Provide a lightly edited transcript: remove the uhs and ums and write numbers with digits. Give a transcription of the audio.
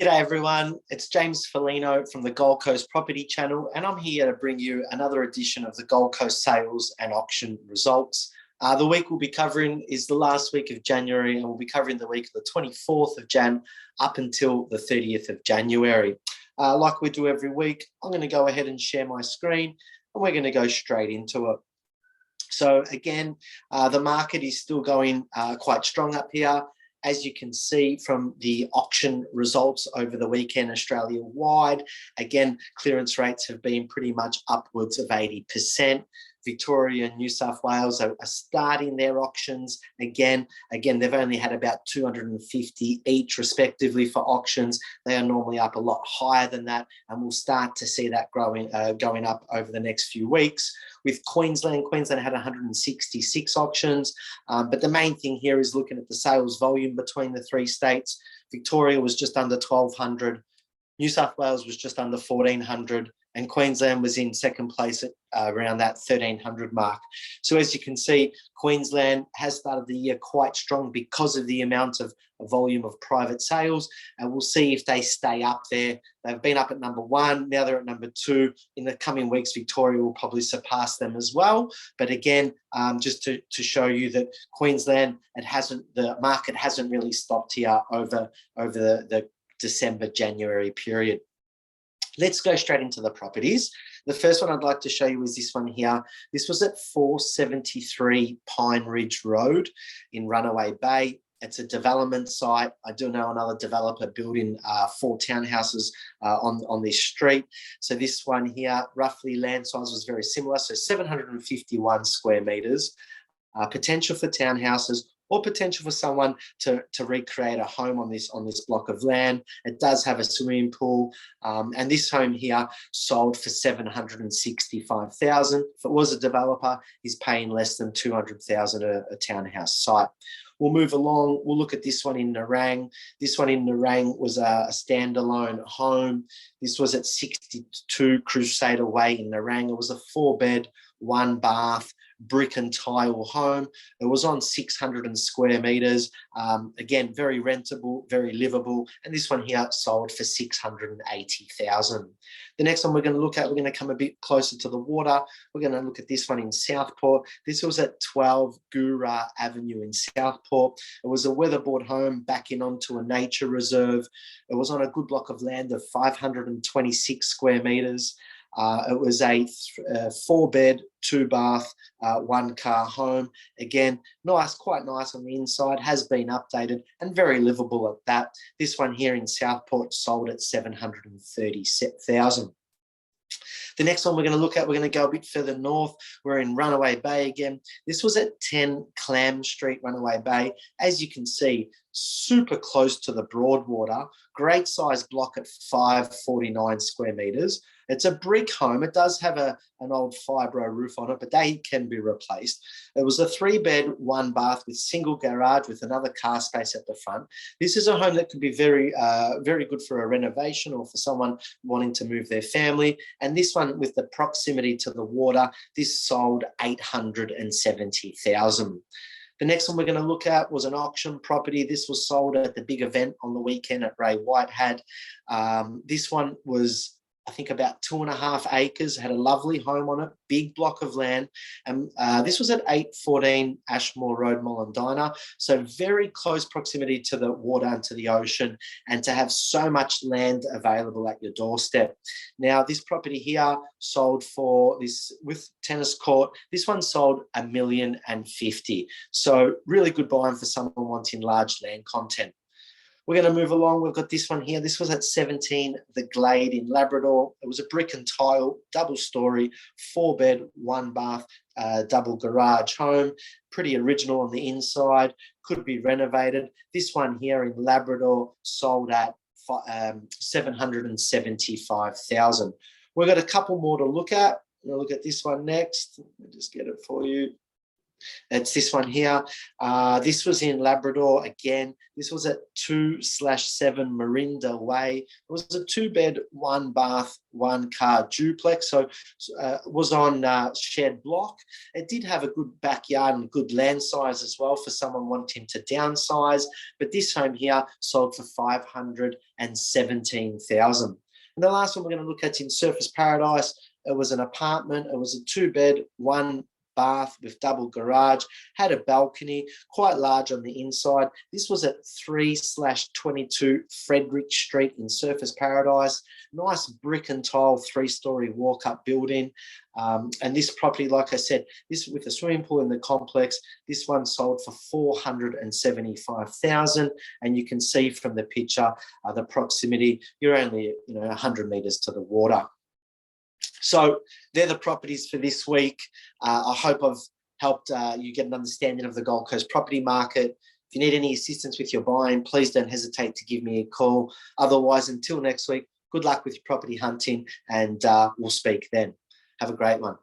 G'day everyone, it's James Folino from the Gold Coast Property Channel, and I'm here to bring you another edition of the Gold Coast sales and auction results. The week we'll be covering is the last week of January, and we'll be covering the week of the 24th of Jan up until the 30th of January. Like we do every week, I'm going to go ahead and share my screen, and we're going to go straight into it. So again, the market is still going quite strong up here. As you can see from the auction results over the weekend Australia-wide, again, clearance rates have been pretty much upwards of 80%. Victoria and New South Wales are starting their auctions. Again, they've only had about 250 each respectively for auctions. They are normally up a lot higher than that, and we'll start to see that going up over the next few weeks. With Queensland had 166 auctions, but the main thing here is looking at the sales volume between the three states. Victoria was just under 1,200, New South Wales was just under 1,400, and Queensland was in second place at around that 1,300 mark. So as you can see, Queensland has started the year quite strong because of the amount of volume of private sales, and we'll see if they stay up there. They've been up at number one, now they're at number two. In the coming weeks, Victoria will probably surpass them as well. But again, just to show you that Queensland, the market hasn't really stopped here over the December, January period. Let's go straight into the properties. The first one I'd like to show you is this one here. This was at 473 Pine Ridge Road in Runaway Bay. It's a development site. I do know another developer building 4 townhouses on this street. So this one here, roughly land size was very similar. So 751 square meters, potential for townhouses, or potential for someone to recreate a home on this block of land. It does have a swimming pool, and this home here sold for $765,000. If it was a developer, he's paying less than $200,000 a townhouse site. We'll move along. We'll look at this one in Nerang. This one in Nerang was a standalone home. This was at 62 Crusader Way in Nerang. It was a 4-bed, 1-bath, brick and tile home. It was on 600 square meters. Again, very rentable, very livable. And this one here sold for $680,000. The next one we're going to look at, we're going to come a bit closer to the water. We're going to look at this one in Southport. This was at 12 Gura Avenue in Southport. It was a weatherboard home backing onto a nature reserve. It was on a good block of land of 526 square meters. It was a 4-bed, 2-bath, 1-car home. Again, quite nice on the inside, has been updated and very livable at that. This one here in Southport sold at $730,000. The next one we're going to look at, we're going to go a bit further north. We're in Runaway Bay again. This was at 10 Clam Street, Runaway Bay. As you can see, super close to the Broadwater. Great size block at 549 square meters. It's a brick home. It does have an old fibro roof on it, but they can be replaced. It was a 3-bed, 1-bath with single garage with another car space at the front. This is a home that could be very good for a renovation or for someone wanting to move their family. And this one, with the proximity to the water, this sold $870,000. The next one we're going to look at was an auction property. This was sold at the big event on the weekend at Ray Whitehead. This one was, I think, about 2.5 acres, had a lovely home on it, big block of land. And this was at 814 Ashmore Road, Mollendina. So very close proximity to the water and to the ocean, and to have so much land available at your doorstep. Now, this property here sold for this with tennis court. This one sold $1,050,000. So really good buying for someone wanting large land content. We're going to move along. We've got this one here. This was at 17 The Glade in Labrador. It was a brick and tile, double-story, 4-bed, 1-bath, double garage home. Pretty original on the inside. Could be renovated. This one here in Labrador sold at $775,000. We've got a couple more to look at. We'll look at this one next. Let me just get it for you. It's this one here. This was in Labrador again. This was at 2/7 Marinda Way. It was a 2-bed, 1-bath, 1-car duplex. So was on shared block. It did have a good backyard and good land size as well for someone wanting to downsize. But this home here sold for $517,000. And the last one we're going to look at is in Surfers Paradise. It was an apartment. It was a 2-bed, 1-bath with double garage, had a balcony, quite large on the inside. This was at 3/22 Frederick Street in Surfers Paradise. Nice brick and tile 3-story walk-up building. And this property, like I said, this with a swimming pool in the complex, this one sold for $475,000. And you can see from the picture, the proximity, you're only 100 metres to the water. So they're the properties for this week. I hope I've helped you get an understanding of the Gold Coast property market. If you need any assistance with your buying, please don't hesitate to give me a call. Otherwise, until next week, good luck with your property hunting, and we'll speak then. Have a great one.